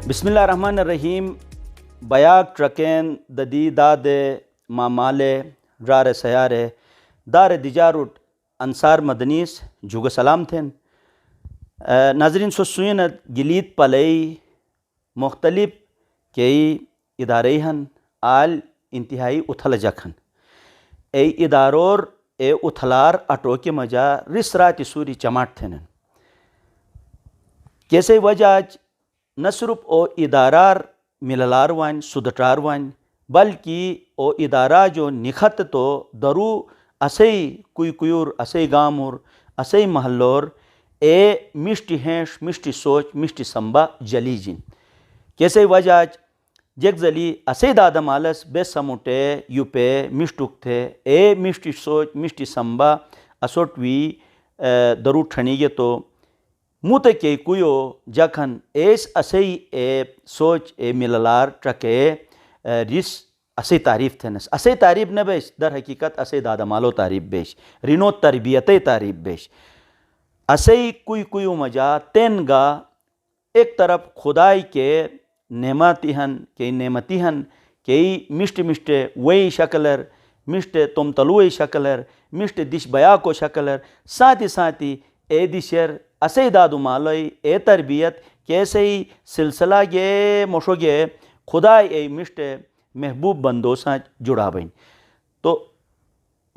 بسم اللہ الرحمن الرحیم بیاک ٹرکین ددی داد مامالے رار سیارے دار دیجاروٹ انصار مدنیس جھوگ سلام تھین ناظرین سوسوینت گلیت پلئی مختلف کئی ادارے ہن آل انتہائی اتھل جکھن اے ادارور اے اتھلار اٹو کے مجا رس رات سوری چماٹ تھینن کیسے وجہ نہ صرف او ادارار مللار وان سدٹار وان بلکہ او ادارہ جو نکھت تو درو اسے کوئی کویور اسے گامور اسے محلور اے مشٹی ہینش مشٹی سوچ مشٹی سمبا جلی جن کیسے وجہ جگ زلی اسے دادا مالس بے سموٹے یو پے مشٹوک تھے اے مشٹی سوچ مشٹی سمبا اسوٹ وی درو ٹھنیگے تو موت کے کویو جکھن ایس اسے اے سوچ اے مللار ٹرکے رس اسے تعریف تھنس اسے تعریف نہ بیش در حقیقت اسے دادا مالو تعریف بیش رینو تربیت تعریف بیش اسے کویو مجا تین گا ایک طرف خدائی کے نعمتی ہن کہ مشٹ وئی شکلر مشٹ تم تلوئی شکلر مشٹ دش بیا کو شکلر ساتھی اے دشر اسے دادو مالوئی اے تربیت کیسے ہی سلسلہ گے مشو گے خدا اے مشٹ محبوب بندوساں جڑا بین تو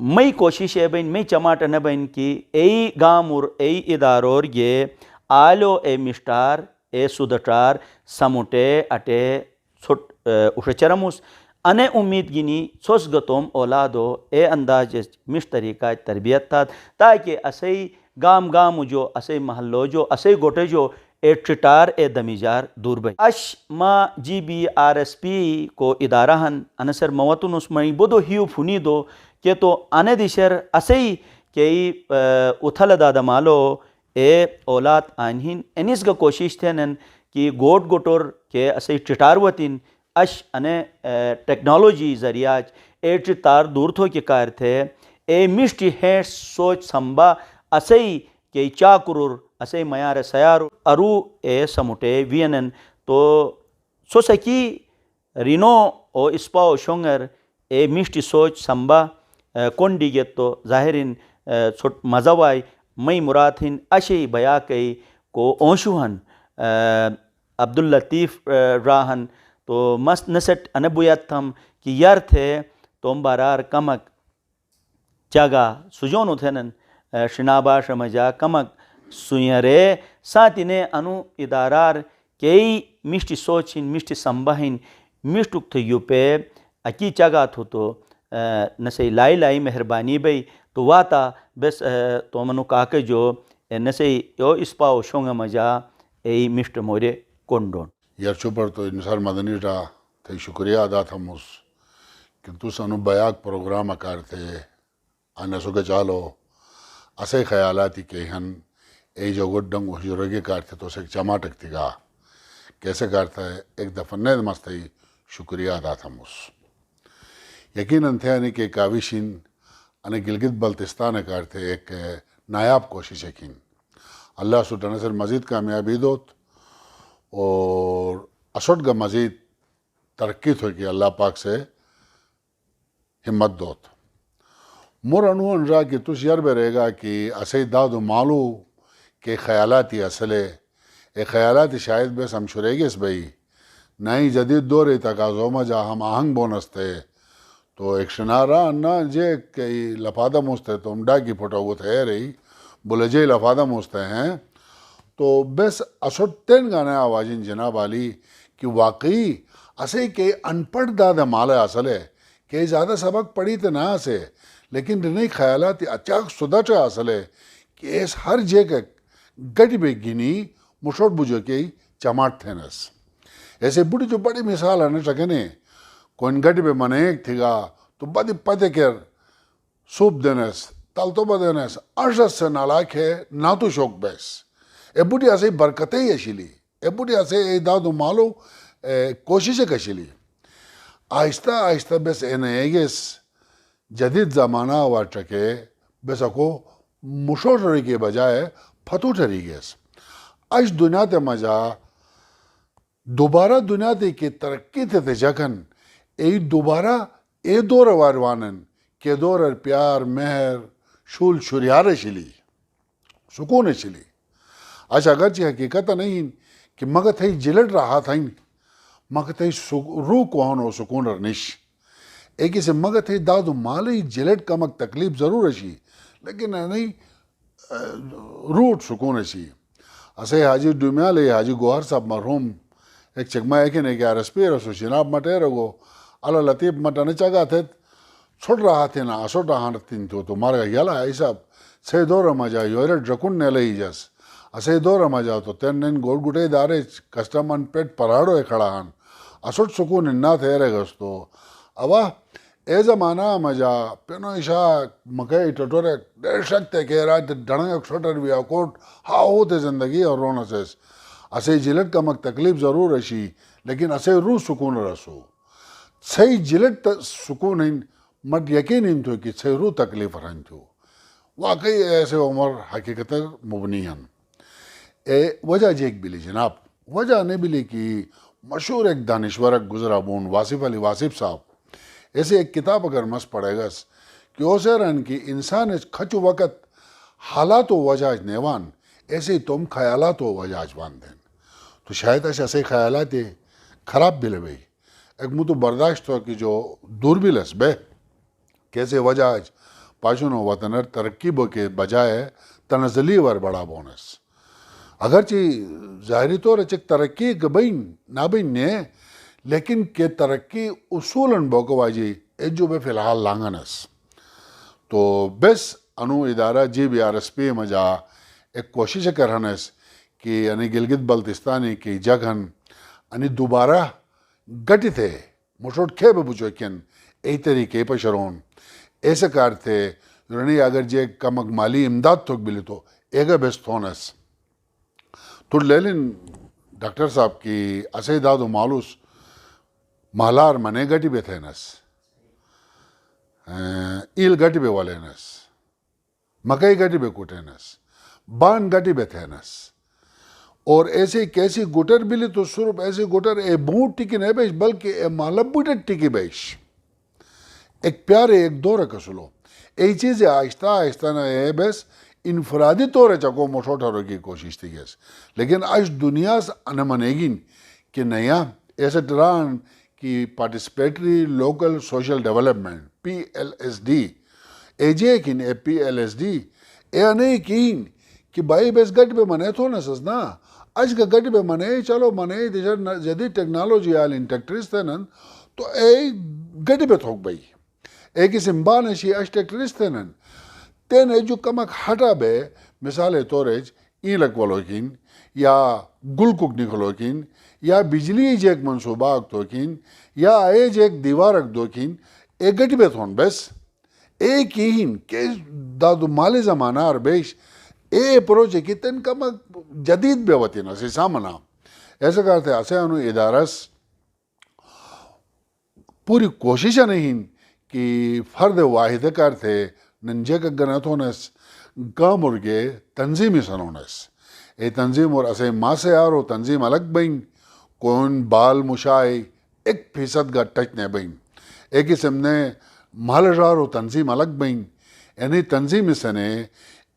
مئی کوشش ہے بین مئی چماٹ نہ بین کی اے گامور اے ادارور گے آلو اے مشٹار اے سودٹار سموٹے اٹے چھٹ اُشچرموس انے امید گینی سوس گتوم اولادو اے انداز مش طریقہ تربیت تھا تاکہ اسے گام جو اسے محلو جو اسے گوٹے جو اے ٹٹار اے دمیجار دور بھائی اش ما G B R S P کو ادارہ ہن انسر موتن اس میں بدو ہیو فنی دو کہ تو انے دیشر اسے کہ اتھل دادا مالو اے اولاد آنہین انیس کا کوشش تھے نن کہ گوٹور کہ اسے ٹٹار وطن اش انے ٹیکنالوجی ذریعہ اے ٹٹار دور تھو کے کار تھے اے مشٹی ہے سوچ سمبا اسے کہ چاکرور اسے میار سیار ارو اے سموٹے وینن تو سو سکی رینو او اسپاو شونگر اے مشٹی سوچ سمبا کونڈی گیت تو ظاہرین چھٹ مزوائی مئی مراتھن اشی بیا کئی کو اونشوہن عبداللطیف راہن تو مست نسٹ انبویت تھم کہ یار تھے توم بارار کمک چاگا سجونو تھینن شنابا شمجا کمک سوئرے ساتھینے انو ادارار کئی مشٹی سوچن مشٹی سمبہن مشٹوک تھے یو پہ اکی چاگا تھو تو نسے لائی مہربانی بھئی تو واتا بس تو منو کاکے جو نسے یو اسپاو شونگا مجا ای مشٹ مورے کونڈون یرچو پر تو انصار مدنی را تھے شکریہ ادا تھا موس کہ تو سنو بیاک پروگرام اکار تھے انسو کے چالو اسے خیالاتی کہ ہن ای جو گڈنگ حجرگی کار تھے تو اسے چماٹک تھی گا کیسے کارتا ہے ایک دفعہ نیز مستی شکریہ ادا تھا موس یقیناً تھے یعنی کہ کاویشین انہیں گلگت بلتستان کار تھے ایک نایاب کوشش یقین اللہ سبحانہ سے مزید کامیابی دوت اور اسوٹ کا مزید ترقی تھو کہ اللہ پاک سے ہمت دوت مور انوان را کہ تس یر بے رہے گا کہ اسے دادو مالو کے خیالاتی اصلے اے خیالاتی شاید بے سمشورے گے اس بھئی نئی جدید دور تقاضوما جا ہم آہنگ بونستے تو ایک شنارا نا جے کئی لفادہ موستے تو امڈا کی پھوٹا وہ تھے رہی بولے جے لفادہ موستے ہیں تو بس اسوٹ تین گانے آوازین جناب علی کہ واقعی اسے کہ انپڑھ دادا مالا اصلے کہ زیادہ سبق پڑھی تو نہ اسے لیکن رنی خیالاتی اچاک صدا چا اصلے کہ اس ہر جے کے گڑی بے گینی مشوٹ بجو کے چماٹ تھے نس ایسے بڑی جو بڑی مثال آنے چکنے کوئی گڑی بے منیک تھی گا تو بدی پتے کر سوپ دینس تل تو بدینس ارشد سے نالاک ہے نہ تو شوق بیس اے بڑی ایسے برکتیں ہی اشیلی اے بڑی ایسے دادو مالو کوششیں کشیلی آہستہ آہستہ بس ایگیس جدید زمانہ ہوا چکے بس اکو مشوٹ کے بجائے پھتو ٹھری گیس اش دنیا تے مجا دوبارہ دنیا تے کی ترقی تے جگن ای دوبارہ ای دور واروانن کہ دور پیار مہر شول شریار شلی سکون شلی اچھا اگرچہ حقیقت نہیں کہ مگت ہے جلد رہا تھا مگت ہے روح کو ہونو سکون رنش ایک اسے مگت ہے دادو مالی جلد کمک تکلیف ضرور اشی لیکن نہیں روح سکون اشی اسے حاجی ڈومیالے حاجی گوہر صاحب مرحوم ایک چکمہ ایک نے کیا رسپی رسو شناب مٹے رگو اللہ لطیف مٹانے چاگا تھے چھوڑ رہا تھے نا اسوٹ رہا تھین تو مارگا یالا ایسا سے دور رمجا یویرٹ رکن نے لئی جس اسے دور رمجا تو تین نین گول گٹے دارے کسٹمن پیٹ پراڑو ہے کھڑا ہن اسوٹ سکون نا تھے رگس تو ابا اے زمانہ مجا پینو ایشا مکئی ٹٹورے دیر شکتے کہ رات ڈھنگ چھوٹر بھی کوٹ ہاں ہوتے زندگی اور رونا سیس اسے جلد کمک تکلیف ضرور رشی لیکن اسے روح سکون رسو صحیح جلد سکون ہن مت یقین ہن تو کہ صحیح روح تکلیف رہن تو واقعی ایسے عمر حقیقت مبنی ہن اے وجہ جیک بلی جناب وجہ نے بلی کی مشہور ایک دانشورک گزرا بون واصف علی واصف صاحب ایسے ایک کتاب اگر مس پڑے گا کہ اسے رن کی انسان کھچو وقت حالات و وجاج نیوان ایسے تم خیالات و وجاج باندھیں تو شاید ایسے خیالات خراب بھی لے ایک مو تو برداشت ہو کہ جو دور بھی لس بے کیسے وجاج پاشن و وطنر ترقی بو کے بجائے تنزلی ور بڑا بونس اگرچہ ظاہری طور چک ترقی گبین نابین نے لیکن کہ ترقی اصولاً بوکو واجی ایجو بے فی الحال لانگنس تو بس انو ادارہ G B R S P مجا ایک کوشش کرہنس کہ یعنی گلگت بلتستانی کی جگہن یعنی دوبارہ گٹی تھے مشوٹ کھے بے بچو کن ای طریقے پر شرون ایسے کار تھے یعنی اگر جے کمک مالی امداد توک بلی تو ایگا بیست ہونس تو لیلن ڈاکٹر صاحب کی اسے دادو مالوس مالار منے گٹی بے تھینس ایل گٹی بے والینس مکئی گٹی بے کوٹینس بان گٹی بے تھینس اور ایسے کیسی گٹر بلی تو صرف ایسے گٹر اے بوٹ ٹکی نہیں بیش بلکہ اے مالب بوٹر ٹکی بیش ایک پیارے ایک دور کسلو ای چیز آہستہ آہستہ نہ اے بیس انفرادی طور چکو موٹھوٹا رو کی کوشش تھی گیس لیکن آج دنیا سے انمانیگین کہ نیا ایسے ٹران کی participatory local social development P L S D A جے کن A P L S D A انے کین کہ بھائی بیس گٹ پہ منے تو نہ سسنا آج کا گٹ پہ منے چلو منے دیشر جدید ٹیکنالوجی آل انٹیکٹریس تھے نن تو اے گٹ پہ تھوک بھائی اے کسی مبانشی اش ٹیکٹریس تھے نن تین جو کمک ہٹا بے مثال طورج این لکولوکین یا گل کک نکلوکین یا بجلی جیک منصوبہ اکتوکین یا اے جیک دیوار اکدوکین اے گٹی بے تھون بس اے کین کہ دادو مالی زمانہ اور بیش اے پروجیکٹ کی تین کمک جدید بے وطین اسی سامنا ایسا کرتے اسے انو ادارس پوری کوشش نہیں کہ فرد واحد کرتے ننجے کا گناتونس گام مرگے تنظیمی سنونس اے تنظیم اور اسے ماں سے آرو تنظیم الگ بین کون بال مشائی 1% کا ٹچ نے بین ایک قسم نے مال جارو تنظیم الگ بین یعنی تنظیم سے نے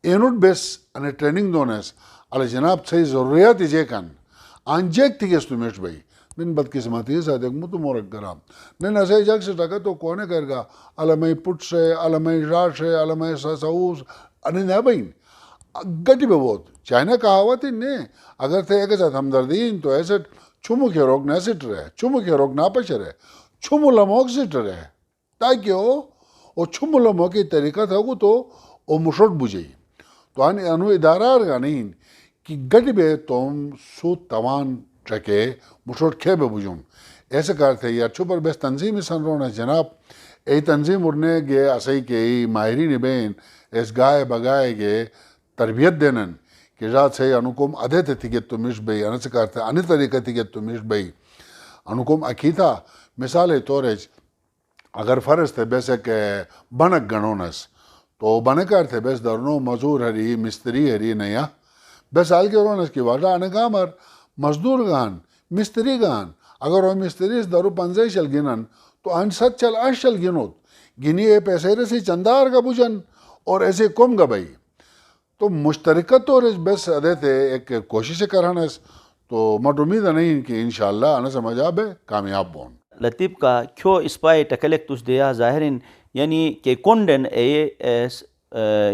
اینوٹ بیس انہیں ٹریننگ دونس علی جناب صحیح ضروریات جے کن آنجیک تھی گیس تو میش بھائی نن بدقسمتی ہے ساتھ ایک متو مورک گرام نن ایسے جگ سے ٹکا تو کونے کر گا علمی پٹ سے علمی راش سے علمی ساؤس انہیں نہ بین گٹی بے بہت چائنا کہاوت ہی نہیں اگر تھے ایک ساتھ ہمدردین تو ایسے چھمو کے روک نہ سٹ رہے چھمو کے روک نہ پچ رہے چھمو لموک سٹ رہے تاکہ وہ چھمو لموک کی طریقہ تھا تو وہ مشوٹ بجھئی تو انو ادارہ گا نہیں کہ گٹی بے تم سو توان چکے مشوٹ کھے بے بجھون ایسے کرتے یا چھپر بیس تنظیمی سن رونا جناب ای تنظیم ارنے گے اسائی کے ماہرین بین اس گائے بگائے گے تربیت دینن کہ رات سے انوکم ادھے تھی کہ تو مش بھئی انس کرتے انی طریقہ تھی کہ تو مش بھئی انوکم اکیتا مثال طورج اگر فرض تھے بیسے کہ بنک گنونس تو بنکار تھے بیس درنو مزور ہری مستری ہری نیا بیس آل کے رونس کی واجہ انگامر مزدور گان مستری گان اگر وہ مستری درو 15 شل گنن تو ان 7 چل 8 شل گنوت گنی اے پیسے رسی چندار کا بوجن اور ایسے کم گا بھائی تو مشترکت اور اس بس ادھے ایک کوشش کرانس تو مٹ امید نہیں کہ انشاءاللہ انا سمجھ آب ہے کامیاب بون لطیف کا کھو اسپائی ٹکلک تس دیا ظاہرین یعنی کہ کونڈن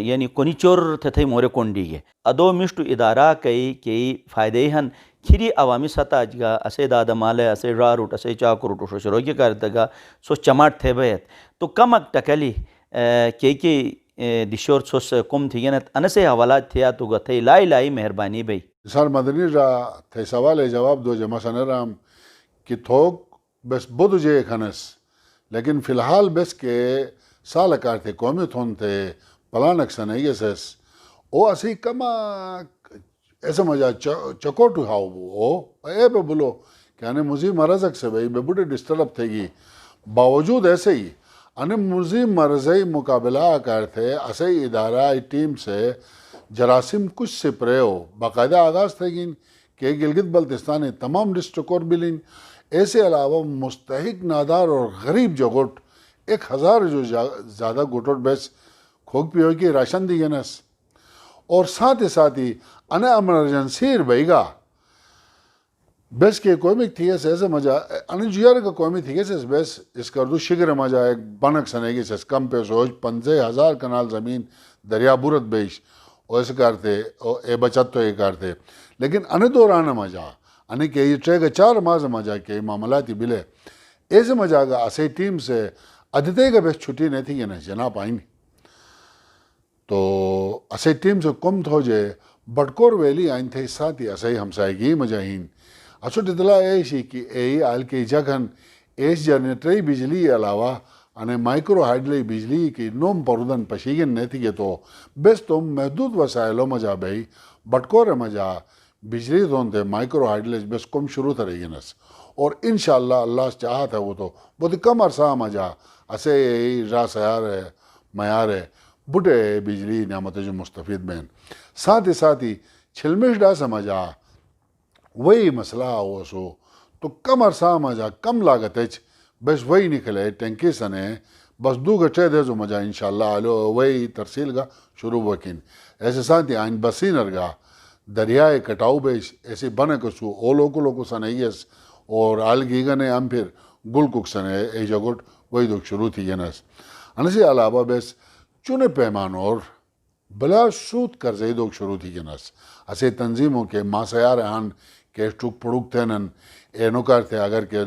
یعنی کونی چور تھے مورے کونڈی گے ادو مشتو ادارہ کئی فائدے ہن کھری عوامی سطح جگہ اسے دادا مالے اسے را روٹ اسے چاکو روٹ شو شروع کرتگا سو چماٹ تھے بیت تو کمک ٹکلی کی دشور سوس کم تھی گنت انسے حوالات تھیا تو گا تھے لائی مہربانی بھئی سر مدنی را تھے سوال جواب دو جمع سنرام کہ تھوک بس بدو جے کھنس لیکن فی الحال بس کے سال کار تھے قومی تھون تھے پلانک سنائیے سیس او اسی کما ایسا مجھا چکوٹو ہاؤ او اے پہ بولو کہ انہیں مزید مرزک سے بھئی بے بڑے ڈسٹرب تھے گی باوجود ایسے ہی انہیں مزید مرزی مقابلہ کرتے اسے ادارہ ٹیم سے جراثیم کچھ سے پریو باقاعدہ آغاز تھے گی کہ گلگت بلتستانی تمام ڈسٹرک اور بلین ایسے علاوہ مستحق نادار اور غریب جو گٹ 1000 جو زیادہ گٹوٹ بیس کھوک پیو کی راشن دی گنس اور ساتھ ہی انہیں ایمرجنسیر بھئی گا بیس کے کوئی تھی ایسے مجھا انہیں جیار کا کوئی تھی ایسے بیس اس کردو شگر مجھا ایک بنک سنگی سے کم پہ سوچ 50,000 کنال زمین دریا بورت بیش اور ایسے کرتے اے بچت تو یہ کرتے لیکن انہیں دوران مجھا انہیں کہ یہ ٹرے کا 4 ماہ مجھا کہ معاملاتی بلے ایسے مجھا گا اسے ٹیم سے ادھتے کا بیس چھٹی نہیں تھی نا جناب آئیں تو اسے ٹیم سے کم تھو جائے بٹکور ویلی آئین تھے ساتھ ہی اسے ہمسائیگی مجاہین اچھو اطلاع ایشی کہ ای آل کے جگہن ایس جنریٹری بجلی علاوہ انہیں مائکرو ہائیڈلی بجلی کی نوم پرودن پشیگن نہیں تھی تو بس تم محدود وسائلوں مجا بھئی بٹکور مجا بجلی دون تھے مائکرو ہائیڈلیج بس کم شروع تھا رہی گنس اور انشاءاللہ اللہ چاہا تھا وہ تو بہت کم عرصہ مجا اسے ای را سیار ہے میار ہے بڑے بجلی نعمت جو مستفید بین ساتھ ہی چھلمش ڈا سمجھا وہی مسئلہ ہو سو تو کم عرصہ مجھا کم لاگت ہے بس وہی نکلے ٹینکی سنے بس 2 گھٹے دے جو مجھا انشاءاللہ آلو وہی ترسیل گا شروع وکین ایسے ساتھ ہی آئین بسینر گا دریائے کٹاؤ بیش ایسے بنے کسو اولو کو سنائیس اور آلگی گنے ہم پھر گل کک سنے ای جگوٹ وہی دوک شروع تھی گنس انسی علاوہ بیس چنے پیمان اور بلا سود کرزے دوک شروع تھی گنس اسے تنظیموں کے ماں سیار ہن کہ ٹوک پڑوک تھینن اینو کرتے اگر کہ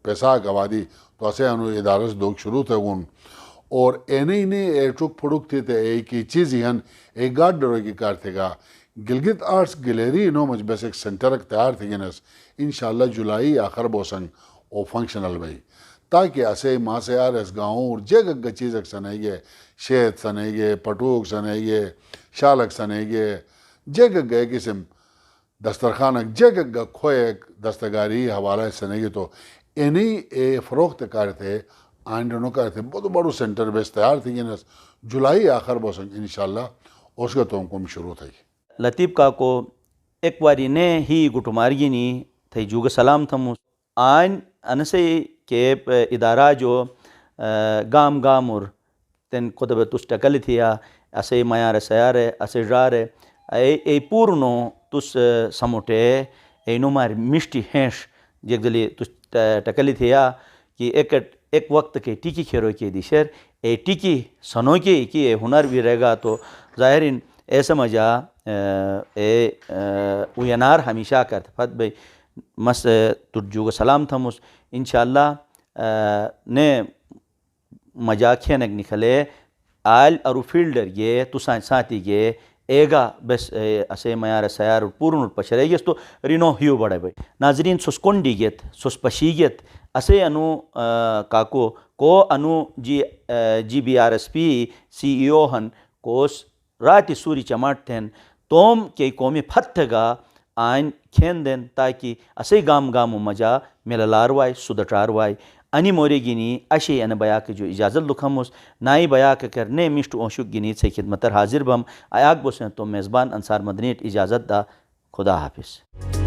پیسہ گوادی تو اسے انو ادارس دوک شروع تھے گن اور اینے ٹوک پڑوک تھی تے ایک ہی چیز ہی ہن ایک گاڑ ڈرو کی کرتے گا گلگت آرٹس گیلری نو مجھ بس ایک سنٹرک تیار تھی گنس انشاءاللہ جولائی آخر بوسنگ او فنکشنل بھئی تاکہ اسے ماں سیار اس گاؤں اور جگہ چیزک سنائی گے شہد سنائی گے پٹوک سنائی گے شالک سنائی گے جگہ گئے قسم دسترخانک جگہ کھوئے دستگاری حوالہ سنائی گے تو انہی فروخت کرتے آئندنو کرتے بہت بڑو سنٹر بیس تیار تھی گنس جولائی آخر بوسنگ انشاءاللہ اس کا تو ہم شروع تھی لطیف کا کو ایک واری نے ہی گٹمارگی نی تھے جوگ سلام تھمو آئین انسے کہ ادارہ جو گام اور تن قدب تس ٹکل تھیا اسے میار سیارے اسے جارے اے پورنو تس سموٹے اے نمار مشٹی ہینش جگ دلی تس ٹکلی تھیا کہ ایک وقت کے ٹیکی کھیرو کے دیشر اے ٹیکی سنو کے کہ اے ہنر بھی رہے گا تو ظاہرین اے سمجھا اے وینار ہمیشہ کرتے فت بھئی مس ترجوگ سلام تھمس انشاءاللہ نے مجا کھینک نکھلے آل ارو فیلڈر یہ تو ساتھی یہ ایگا بس اسے میار سیار پورن پشرے گیس تو رینو ہیو بڑے بھائی ناظرین سس کنڈی گیت سس پشیگیت اسے انو کاکو کو انو GBRSP CEO ہن کوس راتی سوری چماٹ تھین توم کے قومی پھت گا آئین کھین دین تاکہ اسے گام مجا مللاروائی سدٹاروائی انی موری گینی اشی ان بیا کے جو اجازت لکھموس نائی بیا کے کرنے مشت اونشک گینی سے خدمتر حاضر بم آیاک بوسن تو میزبان انصار مدنیٹ اجازت دا خدا حافظ